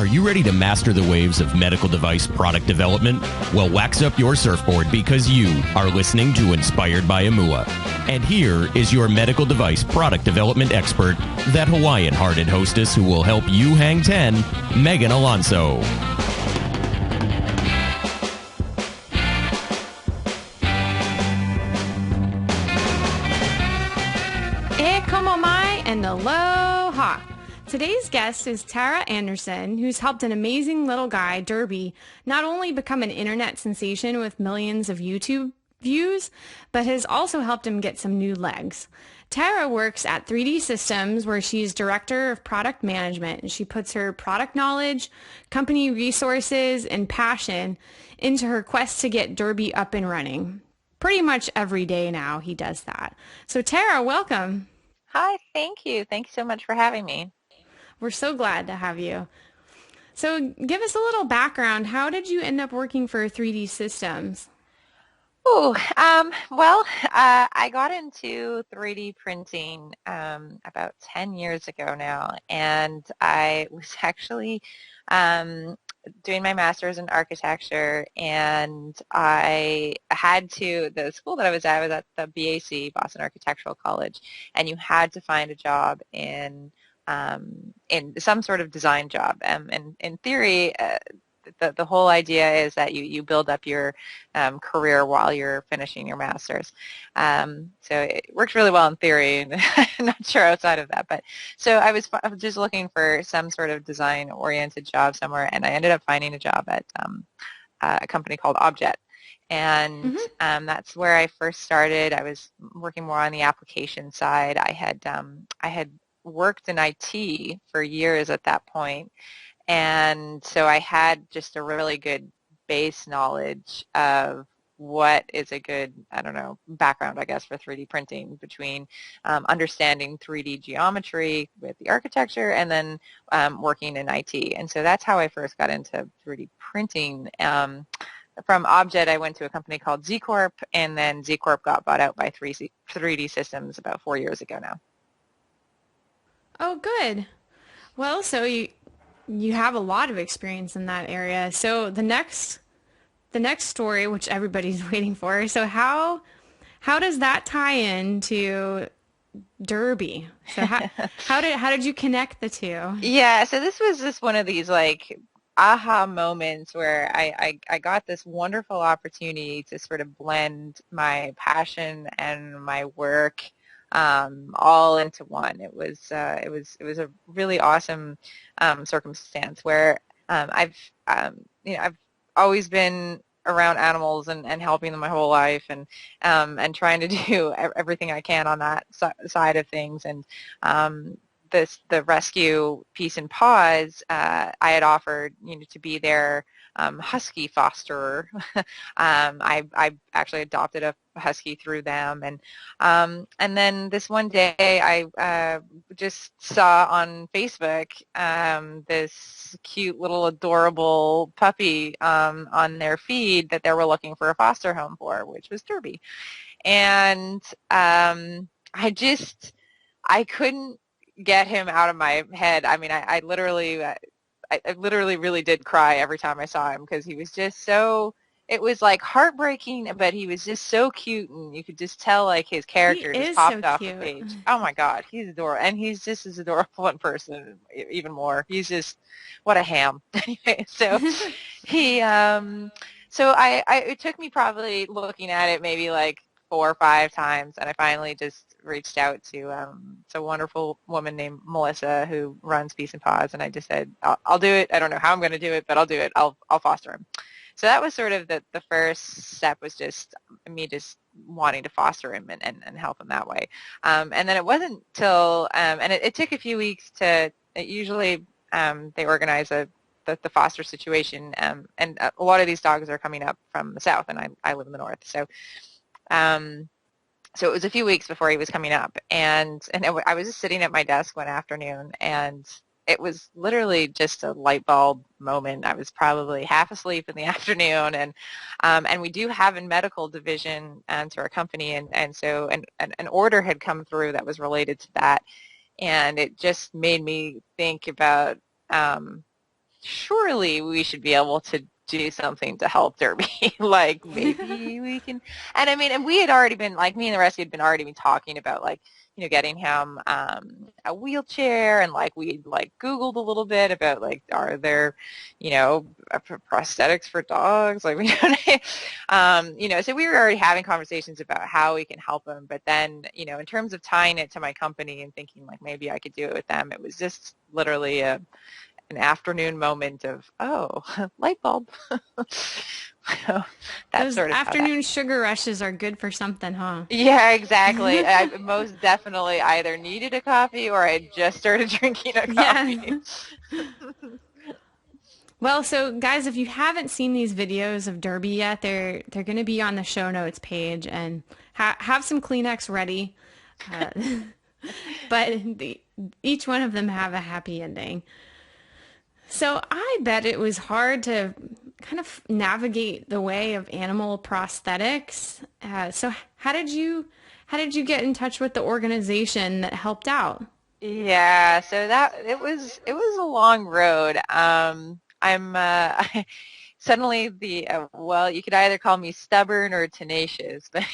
Are you ready to master the waves of medical device product development? Well, wax up your surfboard because you are listening to Inspired by Amua. And here is your medical device product development expert, that Hawaiian-hearted hostess who will help you hang 10, Megan Alonso. E como mai and aloha. Today's guest is Tara Anderson, who's helped an amazing little guy, Derby, not only become an internet sensation with millions of YouTube views, but has also helped him get some new legs. Tara works at 3D Systems, where she's director of product management, and she puts her product knowledge, company resources, and passion into her quest to get Derby up and running. Pretty much every day now he does that. So Tara, welcome. Hi, thank you. Thank you so much for having me. We're so glad to have you. So give us a little background. How did you end up working for 3D Systems? I got into 3D printing about 10 years ago now, and I was actually doing my master's in architecture, and the school that I was at the BAC, Boston Architectural College, and you had to find a job in some sort of design job. And in theory, the whole idea is that you build up your career while you're finishing your master's. So it works really well in theory, and I'm not sure outside of that. But so I was just looking for some sort of design-oriented job somewhere, and I ended up finding a job at a company called Objet. And that's where I first started. I was working more on the application side. I had worked in IT for years at that point, and so I had just a really good base knowledge of what is a good, background, I guess, for 3D printing, between understanding 3D geometry with the architecture and then working in IT. And so that's how I first got into 3D printing. From Objet, I went to a company called Z Corp, and then Z Corp got bought out by 3D Systems about 4 years ago now. Oh, good. Well, so you have a lot of experience in that area. So the next story, which everybody's waiting for. So how does that tie into Derby? So how did you connect the two? Yeah, so this was just one of these like aha moments where I got this wonderful opportunity to sort of blend my passion and my work all into one. It was a really awesome circumstance where I've always been around animals and helping them my whole life, and trying to do everything I can on that side of things. And the rescue piece in Paws, I had offered to be their husky fosterer. I actually adopted a husky through them, and then this one day I just saw on Facebook this cute little adorable puppy on their feed that they were looking for a foster home for, which was Derby. And I couldn't get him out of my head. I mean, I literally really did cry every time I saw him, because he was just so, it was like heartbreaking, but he was just so cute, and you could just tell like his character just popped off the page. Oh my God, he's adorable, and he's just as adorable in person, even more. He's just, what a ham. Anyway, so it took me probably looking at it maybe like 4 or 5 times, and I finally just reached out to a wonderful woman named Melissa who runs Peace and Paws, and I just said, I'll do it. I don't know how I'm going to do it, but I'll do it. I'll foster him. So that was sort of the first step, was just me just wanting to foster him and help him that way. And then it wasn't till, and it took a few weeks usually they organize the foster situation, and a lot of these dogs are coming up from the south, and I live in the north. So it was a few weeks before he was coming up, and I was just sitting at my desk one afternoon, and it was literally just a light bulb moment. I was probably half asleep in the afternoon, and we do have a medical division to our company, and so an order had come through that was related to that, and it just made me think about surely we should be able to do something to help Derby. Like maybe we can. And I mean, and we had already been, like, me and the rescue had been already been talking about, like, getting him a wheelchair, and like we like Googled a little bit about, like, are there, prosthetics for dogs? Like, we don't, so we were already having conversations about how we can help him. But then, in terms of tying it to my company and thinking like maybe I could do it with them, it was just literally an afternoon moment of, oh, light bulb. Those sort of afternoon sugar rushes are good for something, huh? Yeah, exactly. I most definitely either needed a coffee or I just started drinking a coffee. Yeah. Well, so guys, if you haven't seen these videos of Derby yet, they're going to be on the show notes page, and have some Kleenex ready. But each one of them have a happy ending. So I bet it was hard to kind of navigate the way of animal prosthetics. So how did you get in touch with the organization that helped out? Yeah, so it was a long road. Suddenly well, you could either call me stubborn or tenacious, but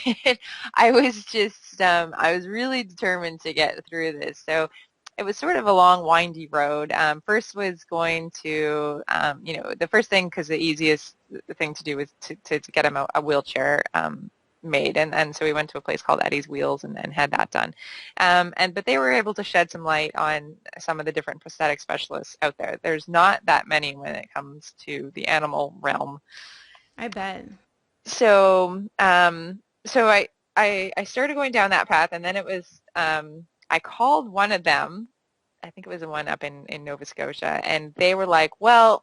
I was really determined to get through this. So it was sort of a long, windy road. First was going to, the first thing, because the easiest thing to do was to get him a wheelchair made, and so we went to a place called Eddie's Wheels and had that done. But they were able to shed some light on some of the different prosthetic specialists out there. There's not that many when it comes to the animal realm. I bet. So I started going down that path, and then it was I called one of them. I think it was the one up in Nova Scotia, and they were like, well,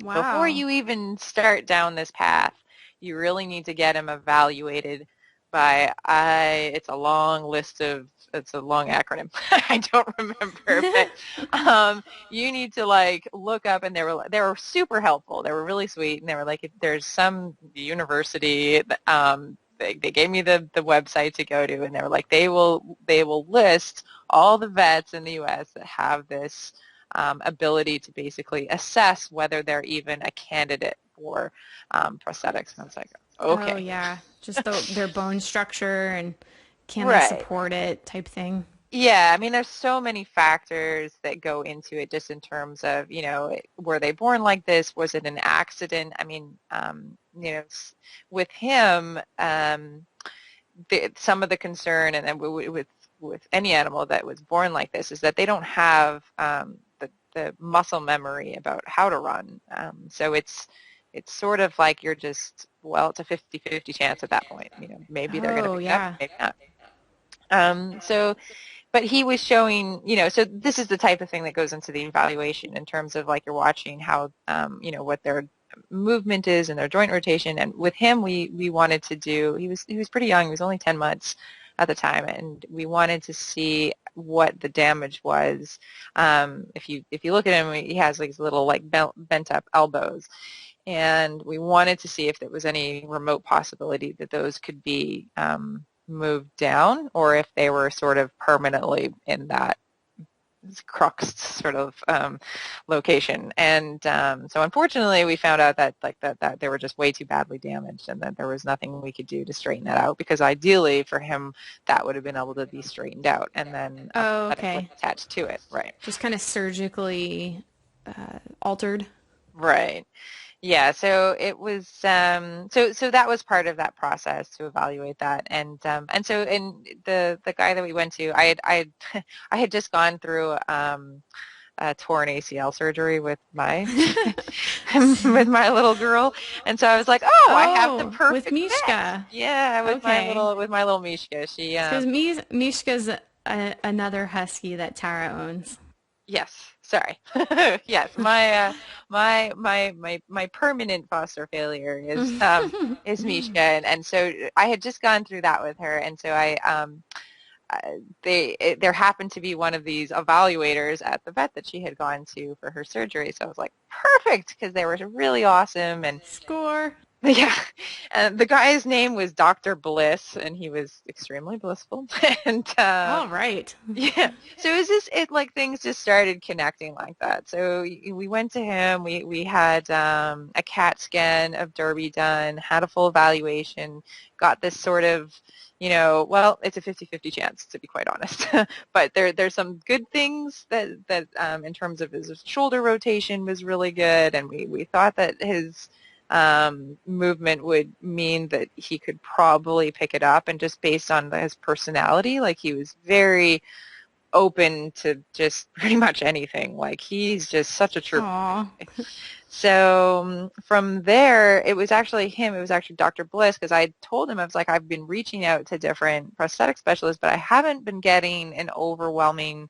wow, before you even start down this path, you really need to get him evaluated by, it's a long acronym. I don't remember, but you need to like look up, and they were super helpful. They were really sweet, and they were like, if there's some university, they gave me the website to go to, and they were like, they will list all the vets in the U.S. that have this ability to basically assess whether they're even a candidate for prosthetics. And I was like, okay. Oh, yeah. Just their bone structure and can Right. they support it type thing. Yeah, I mean, there's so many factors that go into it, just in terms of, were they born like this? Was it an accident? I mean, with him, some of the concern, and then with any animal that was born like this, is that they don't have the muscle memory about how to run. So it's sort of like you're just, well, it's a 50-50 chance at that point. Maybe they're going to be up, maybe not. But he was showing, so this is the type of thing that goes into the evaluation, in terms of like you're watching how, what their movement is and their joint rotation. And with him, we wanted to do, he was pretty young, he was only 10 months at the time, and we wanted to see what the damage was. If you look at him, he has like little like bent up elbows, and we wanted to see if there was any remote possibility that those could be moved down, or if they were sort of permanently in that crux sort of location. And so unfortunately we found out that that they were just way too badly damaged, and that there was nothing we could do to straighten that out, because ideally for him that would have been able to be straightened out and then attached to it. Right. Just kind of surgically altered. Right. Yeah, so it was so that was part of that process, to evaluate that. And so the guy that we went to, I had just gone through a torn ACL surgery with my with my little girl, and so I was like, I have the perfect with Mishka. fit. Yeah, with my little Mishka. She because Mishka's another husky that Tara owns. Yes. Sorry. Yes, my permanent foster failure is Mishka, and so I had just gone through that with her, and so there happened to be one of these evaluators at the vet that she had gone to for her surgery, so I was like, perfect, because they were really awesome. And score. Yeah, the guy's name was Dr. Bliss, and he was extremely blissful. And All right. yeah, so it was just like things just started connecting like that. So we went to him. We had a CAT scan of Derby done, had a full evaluation, got this sort of, well, it's a 50-50 chance, to be quite honest. But there's some good things that in terms of his shoulder rotation was really good, and we thought that his movement would mean that he could probably pick it up, and just based on his personality, like he was very open to just pretty much anything. Like he's just such a true. Aw. So from there, it was actually him. It was actually Dr. Bliss, because I told him, I was like, I've been reaching out to different prosthetic specialists, but I haven't been getting an overwhelming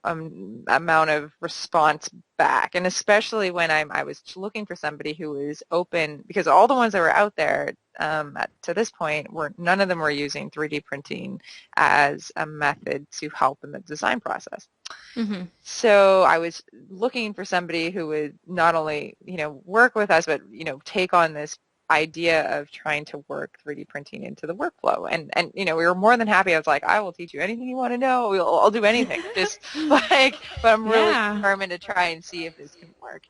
amount of response back, and especially when I was looking for somebody who was open, because all the ones that were out there to this point none of them were using 3D printing as a method to help in the design process. Mm-hmm. So I was looking for somebody who would not only work with us, but take on this idea of trying to work 3D printing into the workflow. And we were more than happy. I was like, I will teach you anything you want to know. I'll do anything. Just like, but I'm really determined to try and see if this can work.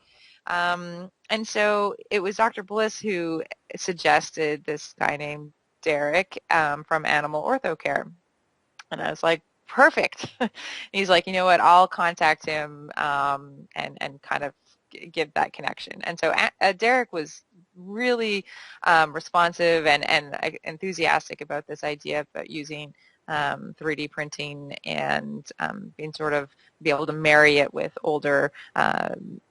And so it was Dr. Bliss who suggested this guy named Derek from Animal Ortho Care. And I was like, perfect. He's like, you know what, I'll contact him and kind of give that connection. And so Derek was really responsive and enthusiastic about this idea about using 3D printing and being sort of be able to marry it with older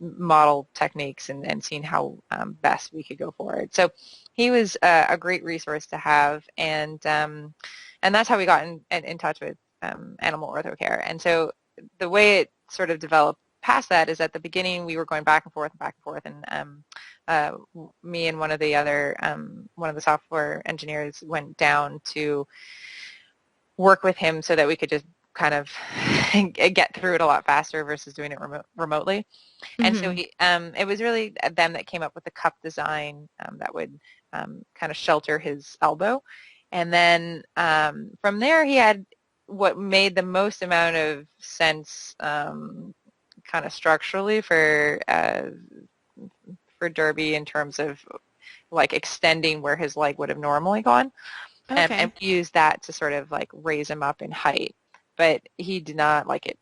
model techniques and seeing how best we could go forward. So he was a great resource to have, and that's how we got in touch with Animal Ortho Care. And so the way it sort of developed past that is at the beginning we were going back and forth, and me and one of the software engineers went down to work with him so that we could just kind of get through it a lot faster versus doing it remotely. Mm-hmm. And so it was really them that came up with the cup design that would kind of shelter his elbow. And then from there he had what made the most amount of sense kind of structurally for Derby in terms of like extending where his leg would have normally gone. Okay. And we used that to sort of like raise him up in height, but he did not like it.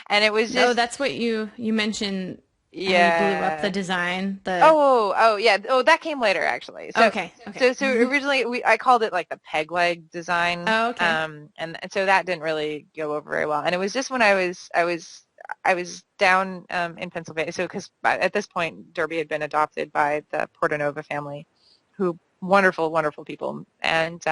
And it was just... Oh, that's what you mentioned. Yeah. You blew up the design. Oh, yeah. Oh, that came later, actually. So, okay. So originally I called it like the peg leg design. Oh, okay. And so that didn't really go over very well. And it was just when I was down in Pennsylvania. So because at this point Derby had been adopted by the Portanova family, who wonderful, wonderful people. And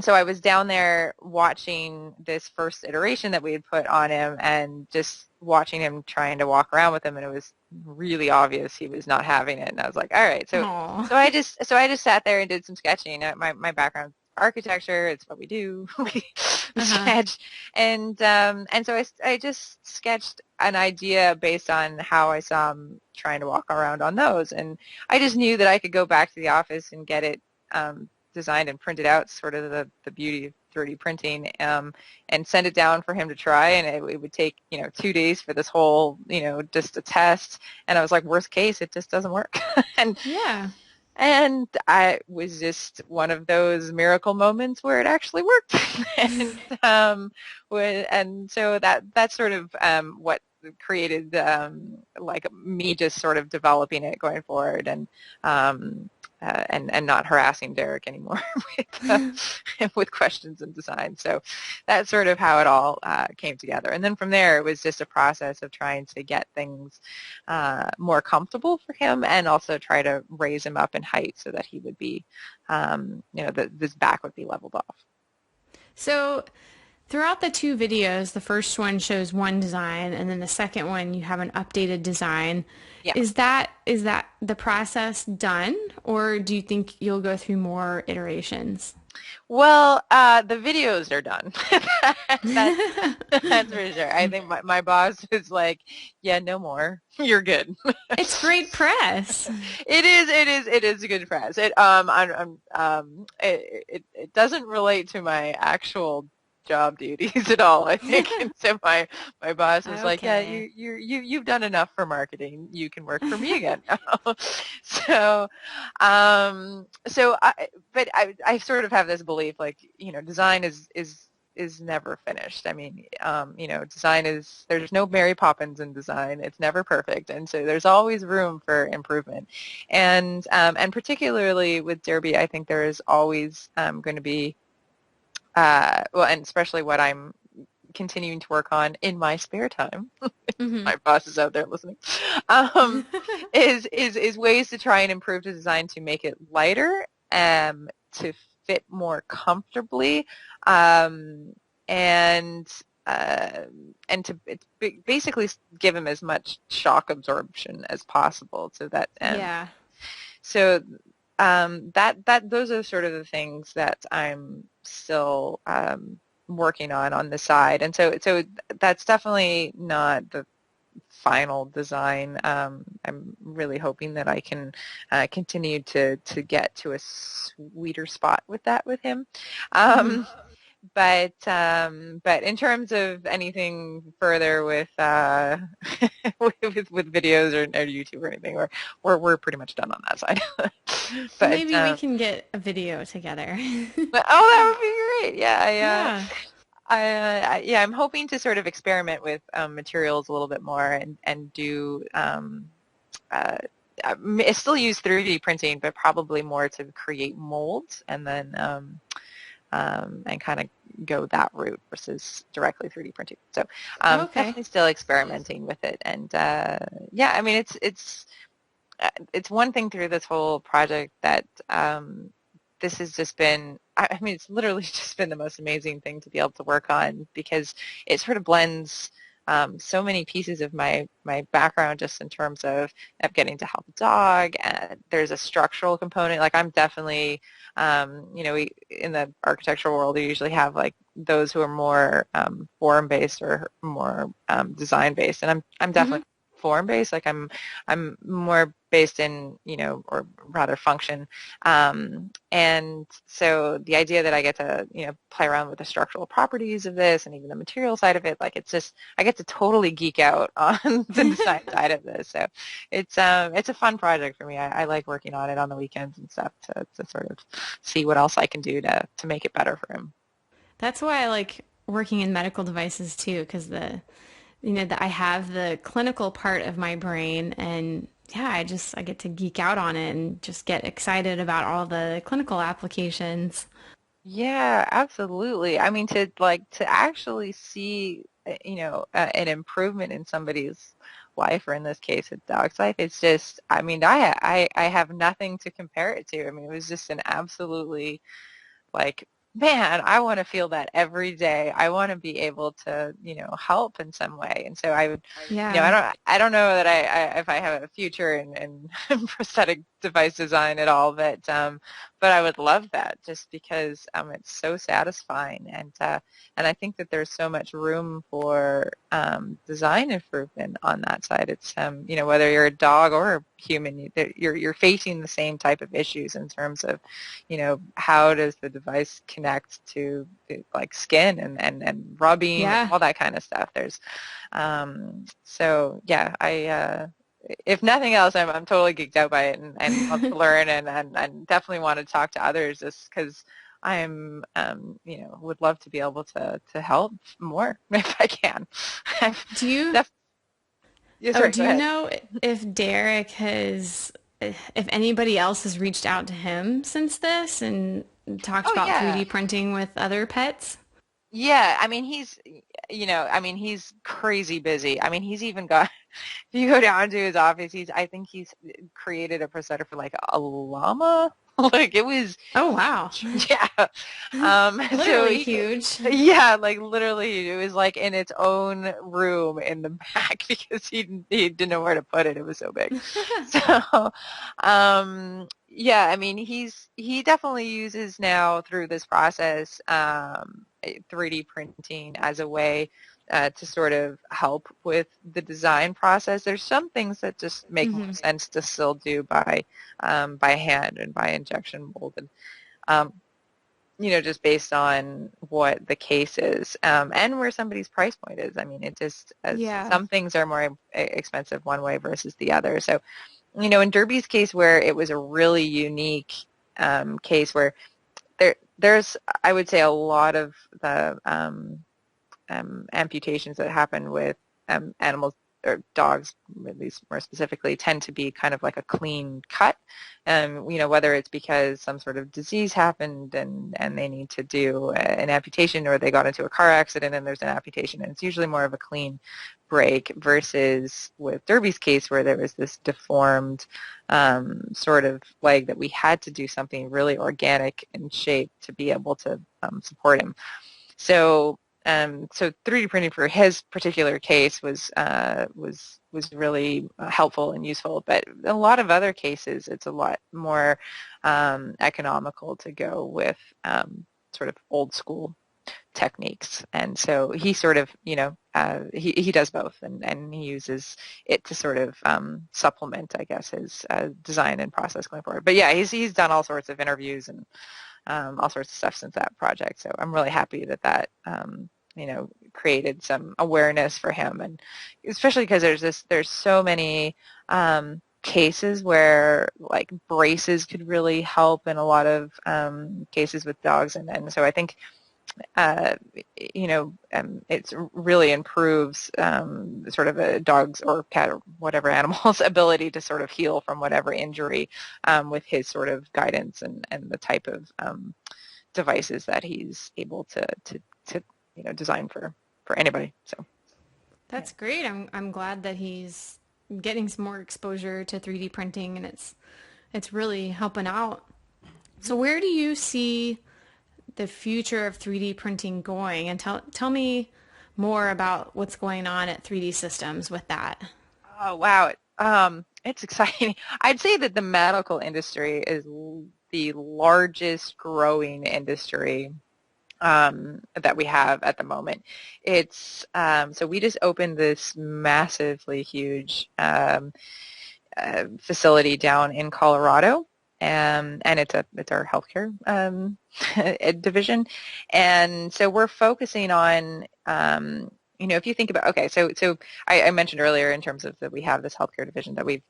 so I was down there watching this first iteration that we had put on him and just watching him trying to walk around with him, and it was really obvious he was not having it. And I was like, all right. So I just sat there and did some sketching. My background architecture, it's what we do. We sketch. And so I just sketched an idea based on how I saw him trying to walk around on those. And I just knew that I could go back to the office and get it designed and printed out, sort of the beauty of 3D printing, and send it down for him to try. And it would take 2 days for this whole just a test. And I was like, worst case, it just doesn't work. And I was just one of those miracle moments where it actually worked. And so that's sort of what created like me just sort of developing it going forward, and not harassing Derek anymore with questions and design. So that's sort of how it all came together. And then from there, it was just a process of trying to get things more comfortable for him, and also try to raise him up in height so that he would be, this back would be leveled off. So throughout the two videos, the first one shows one design, and then the second one you have an updated design. Yeah. Is that the process done, or do you think you'll go through more iterations? Well, the videos are done. That's that's for sure. I think my boss is like, yeah, no more. You're good. It's great press. It is a good press. It doesn't relate to my actual job duties at all, I think. And so my boss was like, yeah, Okay. you've done enough for marketing. You can work for me again now. So, but I sort of have this belief, like, design is never finished. I mean, design there's no Mary Poppins in design. It's never perfect. And so there's always room for improvement. And particularly with Derby, I think there is always going to be, well, and especially what I'm continuing to work on in my spare time. Mm-hmm. My boss is out there listening. Um, is ways to try and improve the design to make it lighter, to fit more comfortably, um, and uh, and to basically give him as much shock absorption as possible, so that Yeah. so that those are sort of the things that I'm still working on the side, and so that's definitely not the final design. I'm really hoping that I can continue to get to a sweeter spot with that with him. Mm-hmm. But in terms of anything further with with videos or YouTube or anything, we're pretty much done on that side. Well, but maybe we can get a video together. but oh, that would be great. Yeah, Yeah. yeah, I'm hoping to sort of experiment with materials a little bit more and do uh, I still use 3D printing, but probably more to create molds and then and kind of go that route versus directly 3D printing. So Okay. definitely still experimenting with it. And yeah, I mean, it's one thing through this whole project that this has just been, I mean, it's literally just been the most amazing thing to be able to work on, because it sort of blends so many pieces of my background, just in terms of getting to help a dog. And there's a structural component. Like, I'm definitely, in the architectural world, we usually have like those who are more form-based or more design-based, and I'm Mm-hmm. definitely form-based. Like, I'm more based in, or rather function. And so the idea that I get to, play around with the structural properties of this and even the material side of it, like, it's just, I get to totally geek out on the design side of this. So it's a fun project for me. I like working on it on the weekends and stuff to sort of see what else I can do to make it better for him. That's why I like working in medical devices too, because I have the clinical part of my brain, and yeah, I get to geek out on it and just get excited about all the clinical applications. Yeah, absolutely. I mean, to actually see, an improvement in somebody's life, or in this case, a dog's life, it's just, I mean, I have nothing to compare it to. I mean, it was just an absolutely, like, man, I want to feel that every day. I want to be able to, help in some way. And so I would, Yeah. I don't know that if I have a future in prosthetic device design at all, but I would love that, just because it's so satisfying. And I think that there's so much room for design improvement on that side. It's, whether you're a dog or a human, you're facing the same type of issues in terms of, how does the device connect to like skin and rubbing and Yeah. all that kind of stuff. So yeah, if nothing else, I'm totally geeked out by it, and love to learn, and definitely want to talk to others, just because I'm, would love to be able to help more if I can. Do you, Def- yeah, sorry, do go you ahead. know if if anybody else has reached out to him since this and talked Oh about yeah. 3D printing with other pets? Yeah, I mean, he's crazy busy. I mean, he's even got, if you go down to his office, I think he's created a prosthetic for like a llama. Like it was Oh, wow. huge. Yeah. So Literally huge. yeah, like literally it was like in its own room in the back because he didn't know where to put it. It was so big. So yeah, I mean he definitely uses now through this process 3D printing as a way to sort of help with the design process. There's some things that just make more sense to still do by hand and by injection molded. Um, just based on what the case is and where somebody's price point is. I mean, it just Yeah. some things are more expensive one way versus the other. So, in Derby's case, where it was a really unique case where there's, I would say, a lot of the amputations that happen with animals or dogs, at least more specifically, tend to be kind of like a clean cut. Whether it's because some sort of disease happened and they need to do an amputation, or they got into a car accident and there's an amputation, and it's usually more of a clean break versus with Derby's case where there was this deformed sort of leg that we had to do something really organic in shape to be able to support him. So 3D printing for his particular case was really helpful and useful. But in a lot of other cases, it's a lot more economical to go with sort of old school techniques. And so he sort of, he does both, and he uses it to sort of supplement, I guess, his design and process going forward. But yeah, he's done all sorts of interviews and all sorts of stuff since that project. So I'm really happy that created some awareness for him, and especially because there's so many cases where like braces could really help in a lot of cases with dogs, and so I think it really improves sort of a dog's or cat or whatever animal's ability to sort of heal from whatever injury with his sort of guidance and the type of devices that he's able to design for anybody. So That's great. I'm glad that he's getting some more exposure to 3D printing, and it's really helping out. So where do you see the future of 3D printing going? And tell me more about what's going on at 3D Systems with that. Oh, wow. It's exciting. I'd say that the medical industry is the largest growing industry that we have at the moment. It's so we just opened this massively huge facility down in Colorado, and it's our healthcare division, and so we're focusing on if you think about, okay, so I mentioned earlier in terms of that we have this healthcare division that we've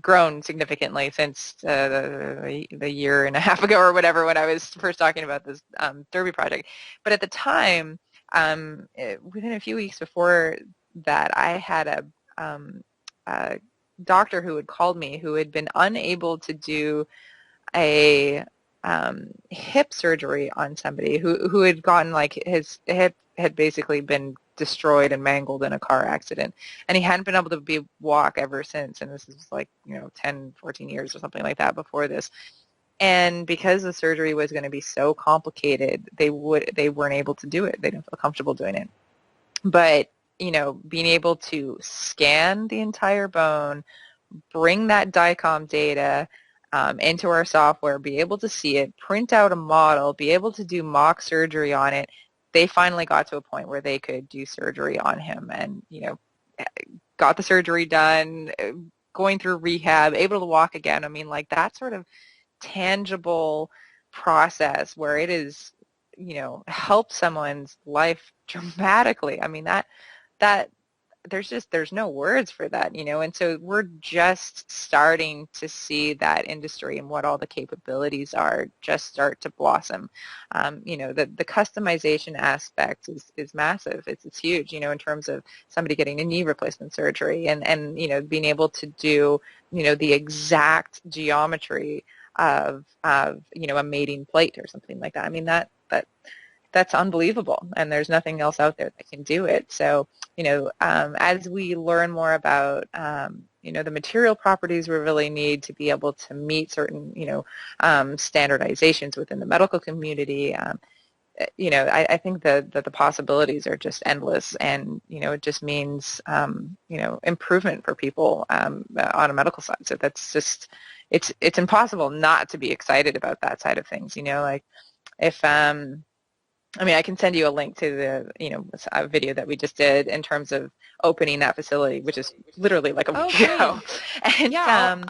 grown significantly since the year and a half ago or whatever when I was first talking about this Derby project. But at the time, within a few weeks before that, I had a doctor who had called me who had been unable to do a hip surgery on somebody who had gotten, like, his hip had basically been destroyed and mangled in a car accident, and he hadn't been able to walk ever since, and this is like 10, 14 years or something like that before this. And because the surgery was going to be so complicated, they weren't able to do it. They didn't feel comfortable doing it. But being able to scan the entire bone, bring that DICOM data into our software, be able to see it, print out a model, be able to do mock surgery on it, they finally got to a point where they could do surgery on him, and got the surgery done, going through rehab, able to walk again. I mean, like, that sort of tangible process where it is helped someone's life dramatically. I mean, that there's no words for that, and so we're just starting to see that industry and what all the capabilities are just start to blossom. The customization aspect is massive. It's huge, in terms of somebody getting a knee replacement surgery and being able to do the exact geometry of a mating plate or something like that. I mean, that's unbelievable, and there's nothing else out there that can do it. So, as we learn more about the material properties we really need to be able to meet certain, standardizations within the medical community. I think that the possibilities are just endless, and it just means improvement for people on a medical side. So that's just it's impossible not to be excited about that side of things. Like if I can send you a link to a video that we just did in terms of opening that facility, which is literally like a week ago. And yeah,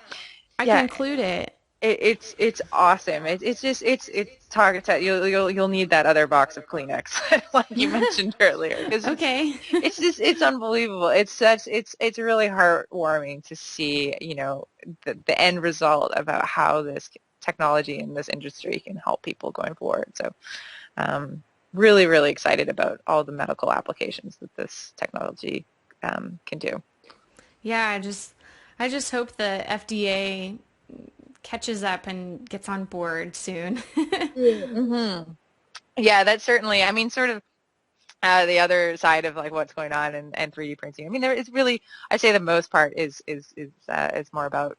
I can include it. It's awesome. It's targets that you'll need that other box of Kleenex like you mentioned earlier. Okay. It's unbelievable. It's really heartwarming to see the end result about how this technology in this industry can help people going forward. So really, really excited about all the medical applications that this technology can do. Yeah, I just hope the FDA catches up and gets on board soon. Mm-hmm. Yeah, that's certainly, sort of the other side of like what's going on in 3D printing. There is really, I'd say the most part is more about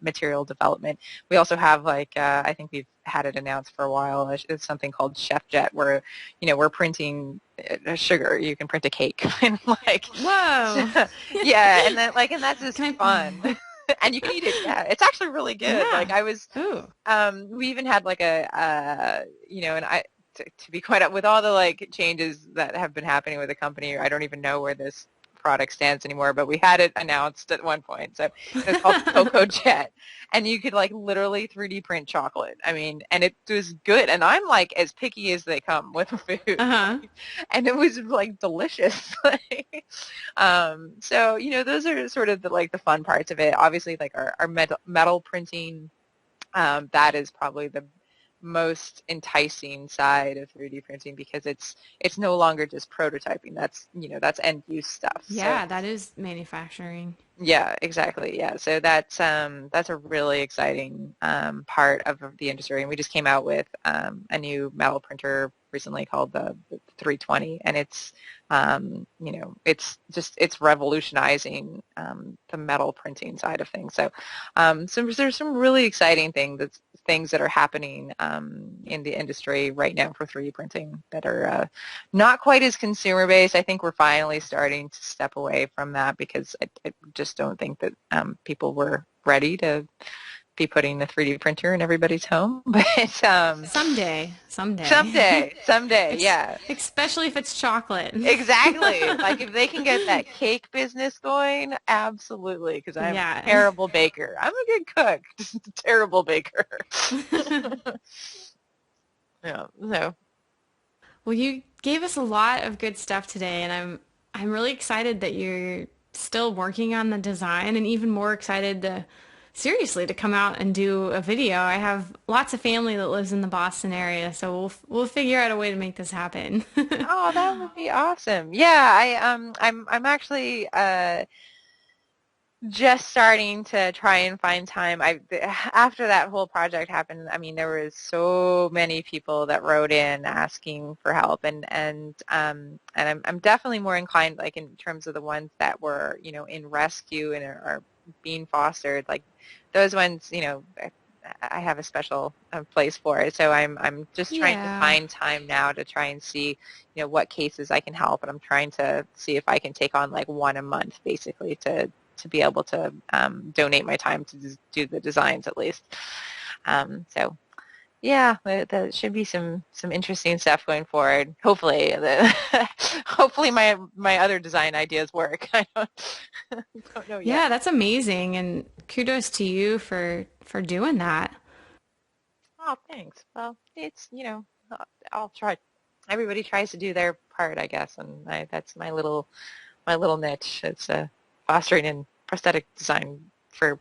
material development. We also have I think we've had it announced for a while. It's something called ChefJet, where we're printing sugar. You can print a cake and Whoa. Yeah, and that's just fun. And you can eat it. Yeah, it's actually really good. Yeah. We even had to be quite up with all the changes that have been happening with the company, I don't even know where this product stands anymore, but we had it announced at one point. So it's called Cocoa Jet, and you could literally 3D print chocolate. And it was good, and I'm as picky as they come with food. Uh-huh. And it was delicious. So those are sort of the fun parts of it. Obviously, our metal printing, that is probably the most enticing side of 3D printing, because it's no longer just prototyping. That's end use stuff. Yeah, so, that is manufacturing. Yeah, exactly. Yeah, so that's a really exciting part of the industry, and we just came out with a new metal printer recently called the 320, and it's it's revolutionizing the metal printing side of things. So there's some really exciting things that are happening in the industry right now for 3D printing that are not quite as consumer based. I think we're finally starting to step away from that, because I just don't think that people were ready to be putting the 3D printer in everybody's home. But someday, yeah. Especially if it's chocolate. Exactly. If they can get that cake business going, absolutely, because I'm a terrible baker. I'm a good cook, just a terrible baker. Yeah. So. Well, you gave us a lot of good stuff today, and I'm really excited that you're still working on the design, and even more excited to come out and do a video. I have lots of family that lives in the Boston area, so we'll figure out a way to make this happen. Oh, that would be awesome. Yeah, I'm actually just starting to try and find time. After that whole project happened, there was so many people that wrote in asking for help, and I'm definitely more inclined, in terms of the ones that were in rescue and are being fostered, those ones, I have a special place for it. So I'm just trying to find time now to try and see what cases I can help, and I'm trying to see if I can take on one a month, basically, to be able to donate my time to do the designs at least. So yeah, there should be some interesting stuff going forward. Hopefully, hopefully my other design ideas work. I don't know yet. Yeah, that's amazing, and kudos to you for doing that. Oh, thanks. Well, it's I'll try. Everybody tries to do their part, I guess, and that's my little niche. It's fostering in prosthetic design for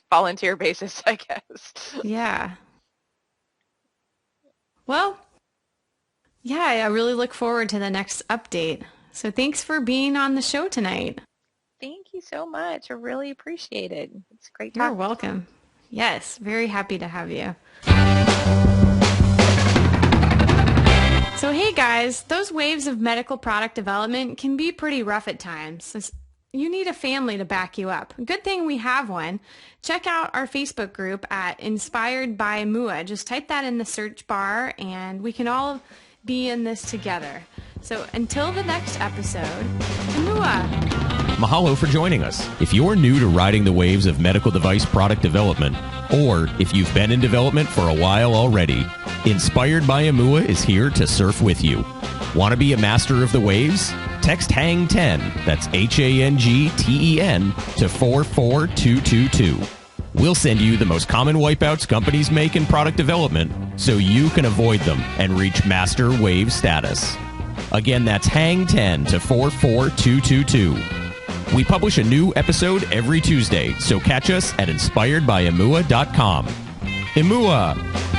volunteer basis, I guess. Yeah. Well, yeah, I really look forward to the next update. So thanks for being on the show tonight. Thank you so much. I really appreciate it. It's great talking. You're welcome. Yes, very happy to have you. So hey guys, those waves of medical product development can be pretty rough at times, you need a family to back you up. Good thing we have one. Check out our Facebook group at Inspired by MUA. Just type that in the search bar and we can all be in this together. So until the next episode, MUA. Mahalo for joining us. If you're new to riding the waves of medical device product development, or if you've been in development for a while already, Inspired by MUA is here to surf with you. Want to be a master of the waves? Text HANG10, that's HANGTEN, to 44222. We'll send you the most common wipeouts companies make in product development so you can avoid them and reach master wave status. Again, that's HANG10 to 44222. We publish a new episode every Tuesday, so catch us at inspiredbyamua.com. Imua!